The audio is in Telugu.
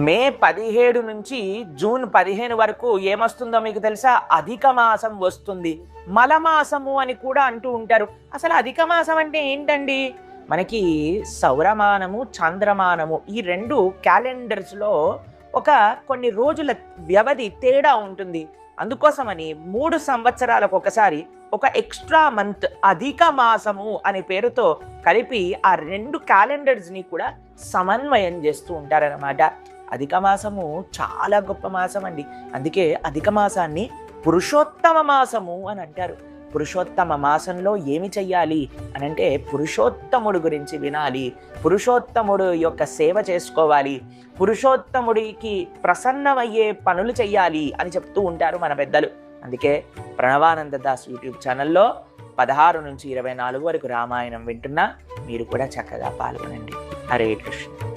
మే 17 నుంచి జూన్ 15 వరకు ఏమొస్తుందో మీకు తెలుసా? అధిక మాసం వస్తుంది. మలమాసము అని కూడా అంటూ ఉంటారు. అసలు అధిక మాసం అంటే ఏంటండి? మనకి సౌరమానము, చంద్రమానము ఈ రెండు క్యాలెండర్స్లో కొన్ని రోజుల వ్యవధి తేడా ఉంటుంది. అందుకోసమని 3 సంవత్సరాలకు ఒకసారి ఒక ఎక్స్ట్రా మంత్ అధిక మాసము అనే పేరుతో కలిపి ఆ 2 క్యాలెండర్స్ని కూడా సమన్వయం చేస్తూ ఉంటారన్నమాట. అధిక మాసము చాలా గొప్ప మాసం అండి. అందుకే అధిక మాసాన్ని పురుషోత్తమ మాసము అని అంటారు. పురుషోత్తమ మాసంలో ఏమి చెయ్యాలి అని అంటే పురుషోత్తముడు గురించి వినాలి, పురుషోత్తముడు యొక్క సేవ చేసుకోవాలి, పురుషోత్తముడికి ప్రసన్నమయ్యే పనులు చెయ్యాలి అని చెప్తూ ఉంటారు మన పెద్దలు. అందుకే ప్రణవానంద దాస్ యూట్యూబ్ ఛానల్లో 16 నుంచి 24 వరకు రామాయణం వింటున్నా. మీరు కూడా చక్కగా పాల్గొనండి. హరే కృష్ణ.